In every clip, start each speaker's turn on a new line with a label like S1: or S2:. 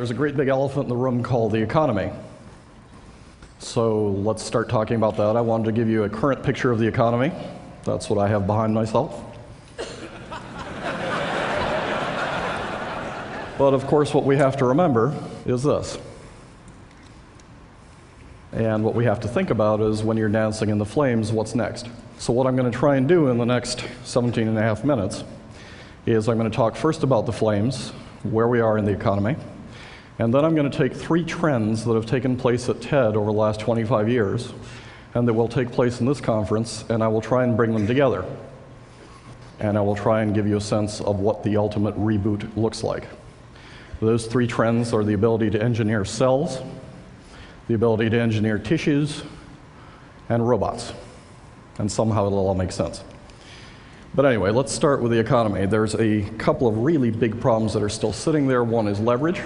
S1: There's a great big elephant in the room called the economy. So let's start talking about that. I wanted to give you a current picture of the economy. That's what I have behind myself. But of course, what we have to remember is this. And what we have to think about is when you're dancing in the flames, what's next? So what I'm going to try and do in the next 17 and a half minutes is I'm going to talk first about the flames, where we are in the economy, and then I'm going to take 3 trends that have taken place at TED over the last 25 years and that will take place in this conference, and I will try and bring them together. And I will try and give you a sense of what the ultimate reboot looks like. Those 3 trends are the ability to engineer cells, the ability to engineer tissues, and robots. And somehow it'll all make sense. But anyway, let's start with the economy. There's a couple of really big problems that are still sitting there. One is leverage.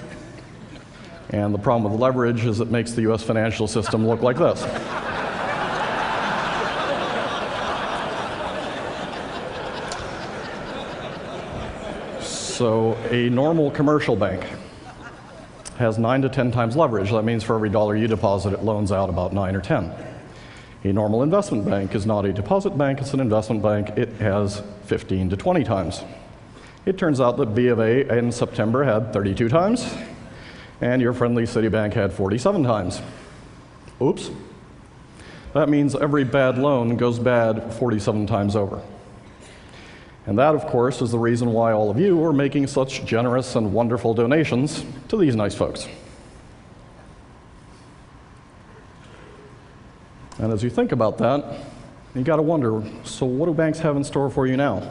S1: And the problem with leverage is it makes the US financial system look like this. So a normal commercial bank has 9 to 10 times leverage. That means for every dollar you deposit, it loans out about 9 or 10. A normal investment bank is not a deposit bank, it's an investment bank. It has 15 to 20 times. It turns out that B of A in September had 32 times, and your friendly Citibank had 47 times. Oops. That means every bad loan goes bad 47 times over. And that, of course, is the reason why all of you are making such generous and wonderful donations to these nice folks. And as you think about that, you got to wonder, so what do banks have in store for you now?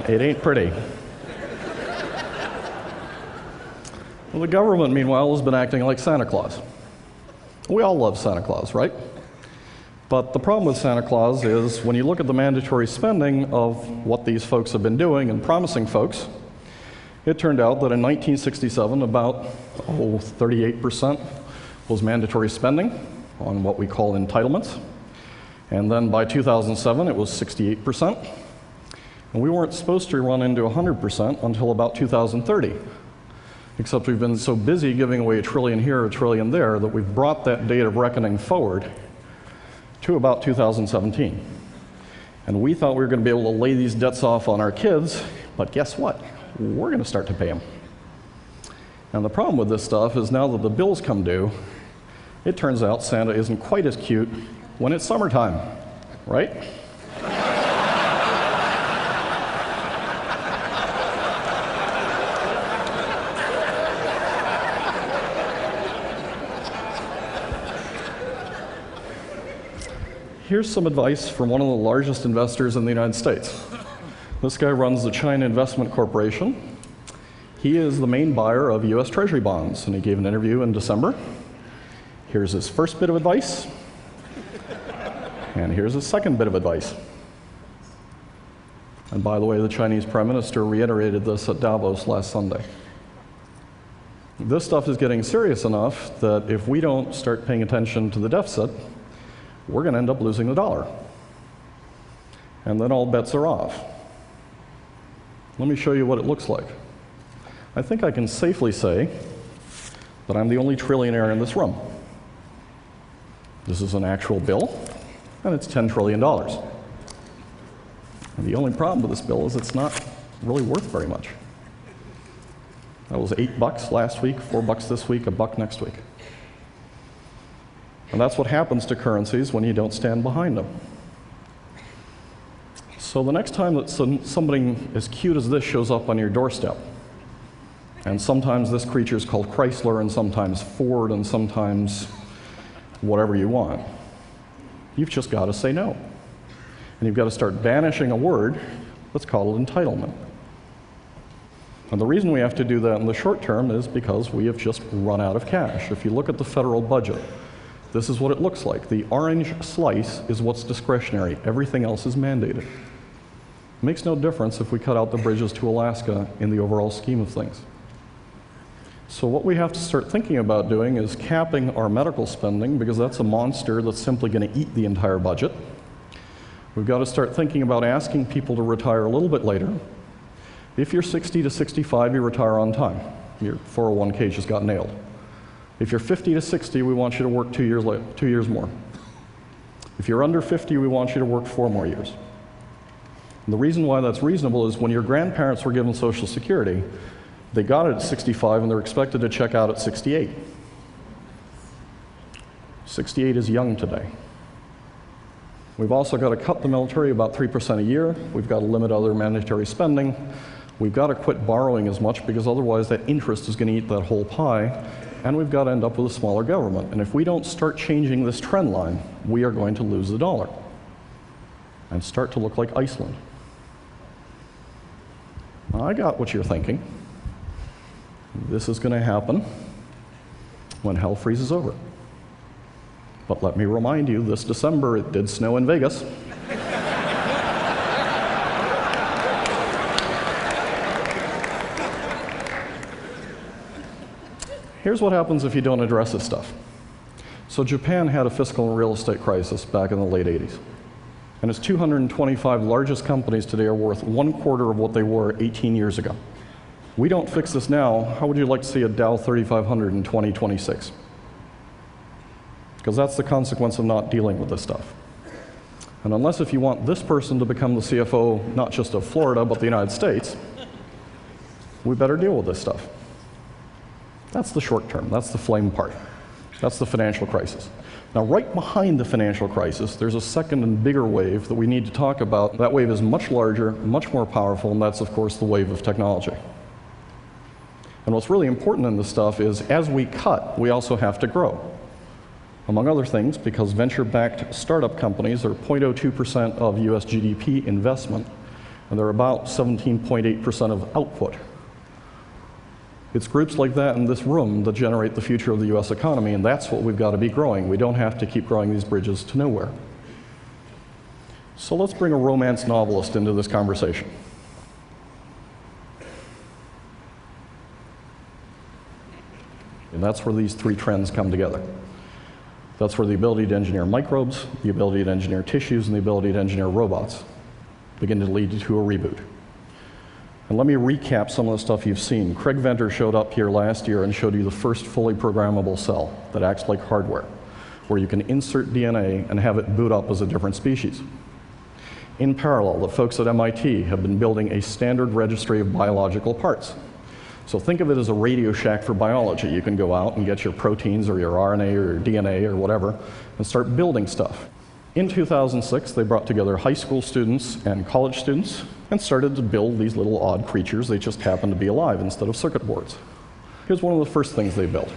S1: It ain't pretty. Well, the government, meanwhile, has been acting like Santa Claus. We all love Santa Claus, right? But the problem with Santa Claus is when you look at the mandatory spending of what these folks have been doing and promising folks, it turned out that in 1967, about 38% was mandatory spending on what we call entitlements. And then by 2007, it was 68%. And we weren't supposed to run into 100% until about 2030. Except we've been so busy giving away $1 trillion here, $1 trillion there, that we've brought that date of reckoning forward to about 2017. And we thought we were going to be able to lay these debts off on our kids, but guess what? We're going to start to pay them. And the problem with this stuff is now that the bills come due, it turns out Santa isn't quite as cute when it's summertime, right? Here's some advice from one of the largest investors in the United States. This guy runs the China Investment Corporation. He is the main buyer of US Treasury bonds, and he gave an interview in December. Here's his first bit of advice, and here's his second bit of advice. And by the way, the Chinese Prime Minister reiterated this at Davos last Sunday. This stuff is getting serious enough that if we don't start paying attention to the deficit, we're going to end up losing the dollar. And then all bets are off. Let me show you what it looks like. I think I can safely say that I'm the only trillionaire in this room. This is an actual bill, and it's $10 trillion. And the only problem with this bill is it's not really worth very much. That was $8 last week, $4 this week, $1 next week. And that's what happens to currencies when you don't stand behind them. So the next time that somebody as cute as this shows up on your doorstep, and sometimes this creature is called Chrysler, and sometimes Ford, and sometimes whatever you want, you've just got to say no. And you've got to start banishing a word that's called entitlement. And the reason we have to do that in the short term is because we have just run out of cash. If you look at the federal budget, this is what it looks like. The orange slice is what's discretionary. Everything else is mandated. It makes no difference if we cut out the bridges to Alaska in the overall scheme of things. So what we have to start thinking about doing is capping our medical spending, because that's a monster that's simply going to eat the entire budget. We've got to start thinking about asking people to retire a little bit later. If you're 60 to 65, you retire on time. Your 401k just got nailed. If you're 50 to 60, we want you to work 2 years more. If you're under 50, we want you to work 4 more years. And the reason why that's reasonable is when your grandparents were given Social Security, they got it at 65 and they're expected to check out at 68. 68 is young today. We've also got to cut the military about 3% a year. We've got to limit other mandatory spending. We've got to quit borrowing as much, because otherwise that interest is going to eat that whole pie. And we've got to end up with a smaller government. And if we don't start changing this trend line, we are going to lose the dollar and start to look like Iceland. Now, I got what you're thinking. This is going to happen when hell freezes over. But let me remind you, this December it did snow in Vegas. Here's what happens if you don't address this stuff. So Japan had a fiscal and real estate crisis back in the late 80s. And its 225 largest companies today are worth 1/4 of what they were 18 years ago. We don't fix this now, how would you like to see a Dow 3500 in 2026? Because that's the consequence of not dealing with this stuff. And unless if you want this person to become the CFO, not just of Florida, but the United States, we better deal with this stuff. That's the short term, that's the flame part. That's the financial crisis. Now, right behind the financial crisis, there's a second and bigger wave that we need to talk about. That wave is much larger, much more powerful, and that's, of course, the wave of technology. And what's really important in this stuff is, as we cut, we also have to grow. Among other things, because venture-backed startup companies are 0.02% of US GDP investment, and they're about 17.8% of output. It's groups like that in this room that generate the future of the US economy, and that's what we've got to be growing. We don't have to keep growing these bridges to nowhere. So let's bring a romance novelist into this conversation. And that's where these 3 trends come together. That's where the ability to engineer microbes, the ability to engineer tissues, and the ability to engineer robots begin to lead to a reboot. And let me recap some of the stuff you've seen. Craig Venter showed up here last year and showed you the first fully programmable cell that acts like hardware, where you can insert DNA and have it boot up as a different species. In parallel, the folks at MIT have been building a standard registry of biological parts. So think of it as a Radio Shack for biology. You can go out and get your proteins or your RNA or your DNA or whatever and start building stuff. In 2006, they brought together high school students and college students and started to build these little odd creatures. They just happened to be alive instead of circuit boards. Here's one of the first things they built.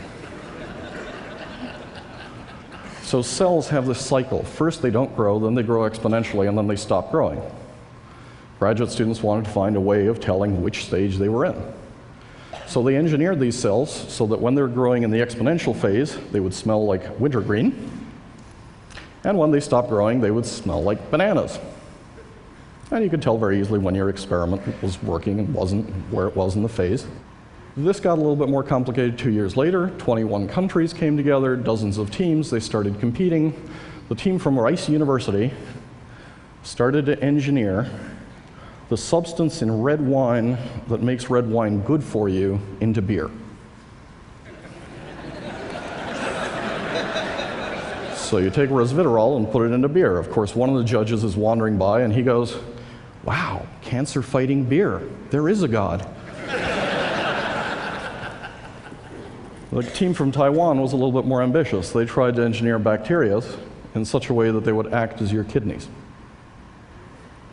S1: So cells have this cycle. First they don't grow, then they grow exponentially, and then they stop growing. Graduate students wanted to find a way of telling which stage they were in. So they engineered these cells so that when they're growing in the exponential phase, they would smell like wintergreen. And when they stopped growing, they would smell like bananas. And you could tell very easily when your experiment was working and wasn't where it was in the phase. This got a little bit more complicated 2 years later. 21 countries came together, dozens of teams. They started competing. The team from Rice University started to engineer the substance in red wine that makes red wine good for you into beer. So you take resveratrol and put it into beer. Of course, one of the judges is wandering by and he goes, "Wow, cancer-fighting beer. There is a God." The team from Taiwan was a little bit more ambitious. They tried to engineer bacteria in such a way that they would act as your kidneys.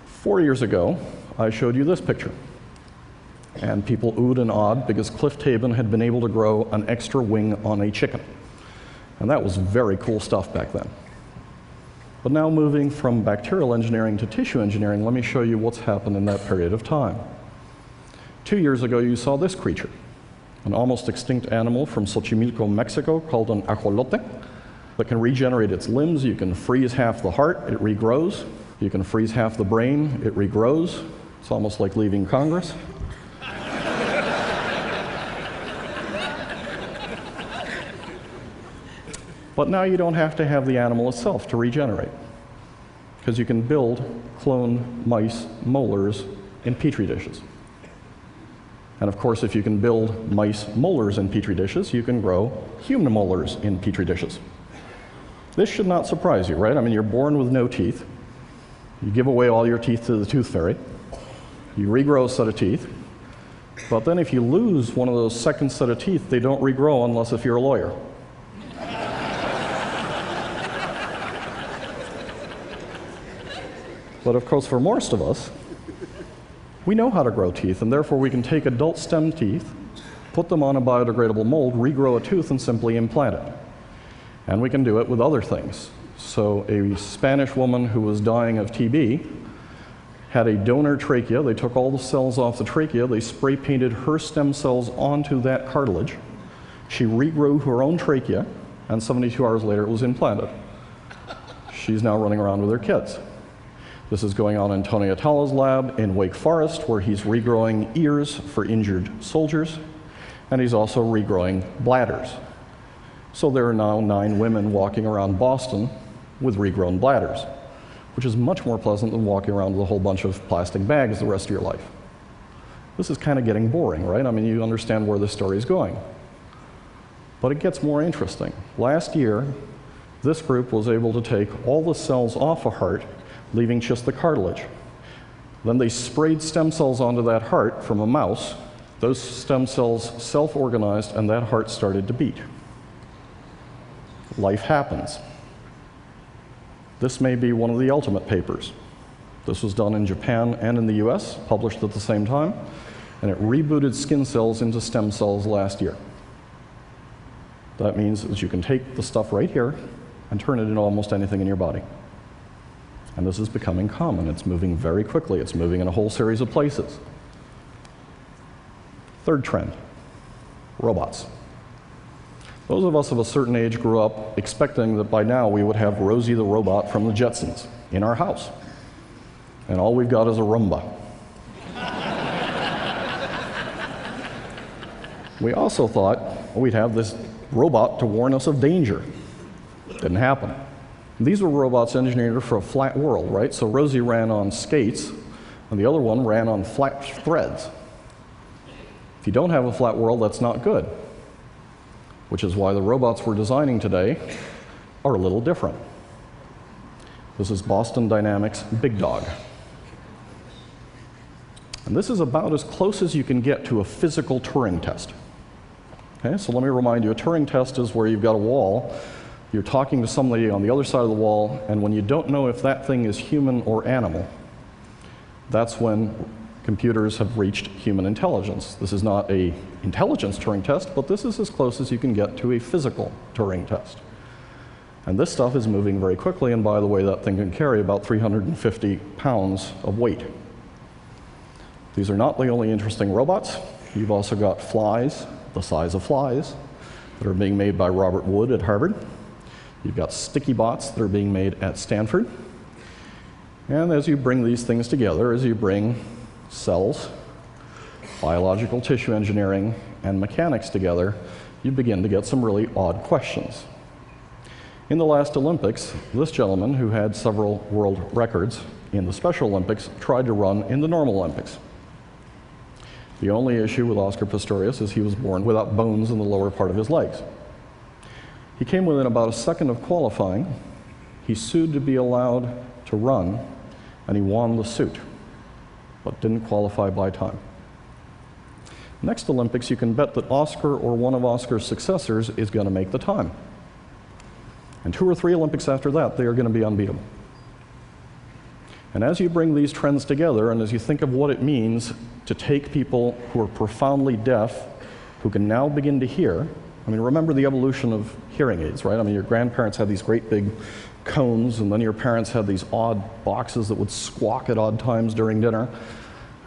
S1: 4 years ago, I showed you this picture. And people oohed and awed because Cliff Tabin had been able to grow an extra wing on a chicken. And that was very cool stuff back then. But now moving from bacterial engineering to tissue engineering, let me show you what's happened in that period of time. 2 years ago, you saw this creature, an almost extinct animal from Xochimilco, Mexico, called an ajolote, that can regenerate its limbs. You can freeze half the heart, it regrows. You can freeze half the brain, it regrows. It's almost like leaving Congress. But now you don't have to have the animal itself to regenerate, because you can build cloned mice molars in petri dishes. And of course, if you can build mice molars in petri dishes, you can grow human molars in petri dishes. This should not surprise you, right? I mean, you're born with no teeth. You give away all your teeth to the tooth fairy. You regrow a set of teeth. But then if you lose one of those second set of teeth, they don't regrow unless if you're a lawyer. But of course, for most of us, we know how to grow teeth, and therefore we can take adult stem teeth, put them on a biodegradable mold, regrow a tooth, and simply implant it. And we can do it with other things. So a Spanish woman who was dying of TB had a donor trachea. They took all the cells off the trachea. They spray painted her stem cells onto that cartilage. She regrew her own trachea, and 72 hours later it was implanted. She's now running around with her kids. This is going on in Tony Atala's lab in Wake Forest, where he's regrowing ears for injured soldiers, and he's also regrowing bladders. So there are now 9 women walking around Boston with regrown bladders, which is much more pleasant than walking around with a whole bunch of plastic bags the rest of your life. This is kind of getting boring, right? I mean, you understand where this story is going. But it gets more interesting. Last year, this group was able to take all the cells off a heart, leaving just the cartilage. Then they sprayed stem cells onto that heart from a mouse. Those stem cells self-organized, and that heart started to beat. Life happens. This may be one of the ultimate papers. This was done in Japan and in the US, published at the same time, and it rebooted skin cells into stem cells last year. That means that you can take the stuff right here and turn it into almost anything in your body. And this is becoming common. It's moving very quickly. It's moving in a whole series of places. Third trend, robots. Those of us of a certain age grew up expecting that by now we would have Rosie the robot from the Jetsons in our house. And all we've got is a Roomba. We also thought we'd have this robot to warn us of danger. Didn't happen. These were robots engineered for a flat world, right? So Rosie ran on skates, and the other one ran on flat threads. If you don't have a flat world, that's not good, which is why the robots we're designing today are a little different. This is Boston Dynamics Big Dog. And this is about as close as you can get to a physical Turing test. Okay, so let me remind you, a Turing test is where you've got a wall. You're talking to somebody on the other side of the wall, and when you don't know if that thing is human or animal, that's when computers have reached human intelligence. This is not an intelligence Turing test, but this is as close as you can get to a physical Turing test. And this stuff is moving very quickly, and by the way, that thing can carry about 350 pounds of weight. These are not the only interesting robots. You've also got flies, the size of flies, that are being made by Robert Wood at Harvard. You've got sticky bots that are being made at Stanford. And as you bring these things together, as you bring cells, biological tissue engineering, and mechanics together, you begin to get some really odd questions. In the last Olympics, this gentleman, who had several world records in the Special Olympics, tried to run in the normal Olympics. The only issue with Oscar Pistorius is he was born without bones in the lower part of his legs. He came within about a second of qualifying. He sued to be allowed to run, and he won the suit, but didn't qualify by time. Next Olympics, you can bet that Oscar or one of Oscar's successors is going to make the time. And 2 or 3 Olympics after that, they are going to be unbeatable. And as you bring these trends together, and as you think of what it means to take people who are profoundly deaf, who can now begin to hear, I mean, remember the evolution of hearing aids, right? I mean, your grandparents had these great big cones, and then your parents had these odd boxes that would squawk at odd times during dinner.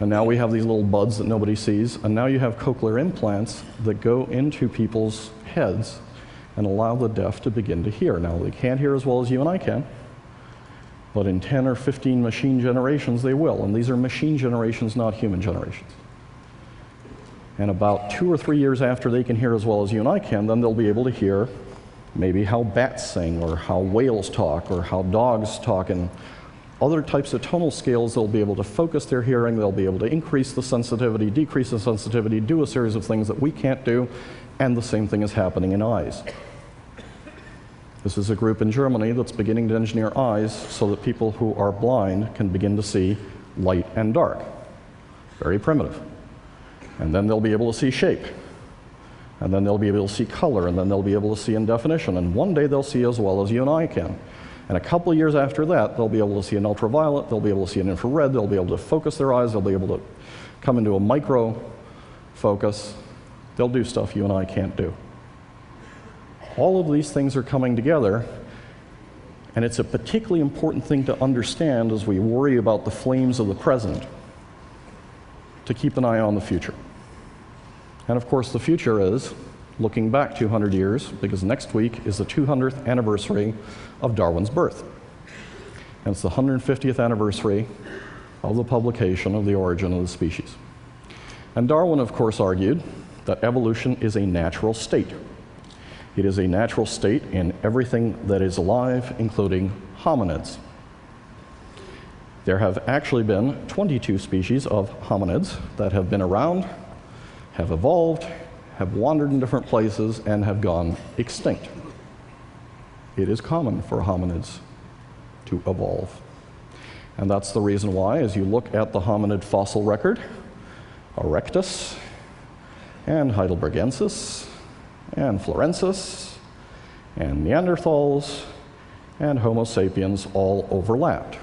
S1: And now we have these little buds that nobody sees, and now you have cochlear implants that go into people's heads and allow the deaf to begin to hear. Now, they can't hear as well as you and I can, but in 10 or 15 machine generations, they will. And these are machine generations, not human generations. And about 2 or 3 years after they can hear as well as you and I can, then they'll be able to hear maybe how bats sing, or how whales talk, or how dogs talk, and other types of tonal scales. They'll be able to focus their hearing, they'll be able to increase the sensitivity, decrease the sensitivity, do a series of things that we can't do, and the same thing is happening in eyes. This is a group in Germany that's beginning to engineer eyes so that people who are blind can begin to see light and dark. Very primitive. And then they'll be able to see shape. And then they'll be able to see color, and then they'll be able to see in definition. And one day they'll see as well as you and I can. And a couple of years after that, they'll be able to see an ultraviolet, they'll be able to see an infrared, they'll be able to focus their eyes, they'll be able to come into a micro focus. They'll do stuff you and I can't do. All of these things are coming together, and it's a particularly important thing to understand as we worry about the flames of the present, to keep an eye on the future. And of course, the future is looking back 200 years, because next week is the 200th anniversary of Darwin's birth. And it's the 150th anniversary of the publication of The Origin of the Species. And Darwin, of course, argued that evolution is a natural state. It is a natural state in everything that is alive, including hominids. There have actually been 22 species of hominids that have been around, have evolved, have wandered in different places, and have gone extinct. It is common for hominids to evolve. And that's the reason why, as you look at the hominid fossil record, Erectus, and Heidelbergensis, and Florensis, and Neanderthals, and Homo sapiens all overlapped.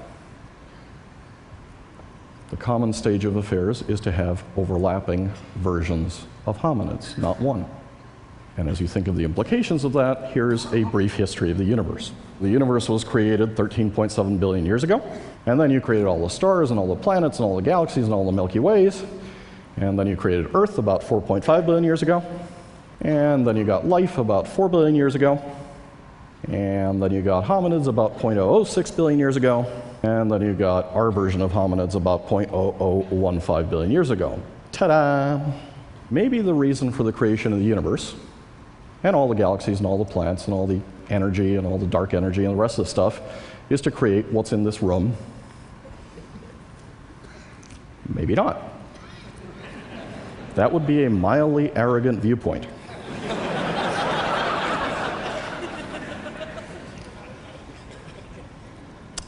S1: The common stage of affairs is to have overlapping versions of hominids, not one. And as you think of the implications of that, here's a brief history of the universe. The universe was created 13.7 billion years ago, and then you created all the stars and all the planets and all the galaxies and all the Milky Ways, and then you created Earth about 4.5 billion years ago, and then you got life about 4 billion years ago, and then you got hominids about 0.006 billion years ago, and then you got our version of hominids about 0.0015 billion years ago. Ta-da! Maybe the reason for the creation of the universe, and all the galaxies and all the planets and all the energy and all the dark energy and the rest of the stuff, is to create what's in this room. Maybe not. That would be a mildly arrogant viewpoint.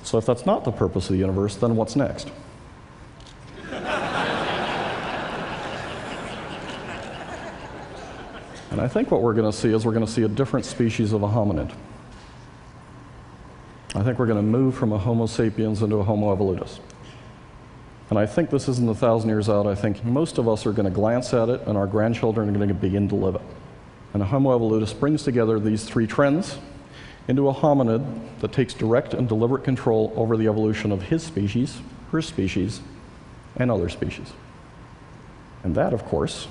S1: So if that's not the purpose of the universe, then what's next? And I think what we're going to see is we're going to see a different species of a hominid. I think we're going to move from a Homo sapiens into a Homo evolutus. And I think this isn't 1,000 years out. I think most of us are going to glance at it, and our grandchildren are going to begin to live it. And a Homo evolutus brings together these three trends into a hominid that takes direct and deliberate control over the evolution of his species, her species, and other species. And that, of course,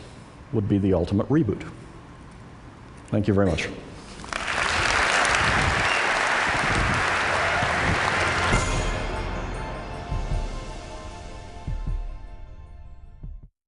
S1: would be the ultimate reboot. Thank you very much.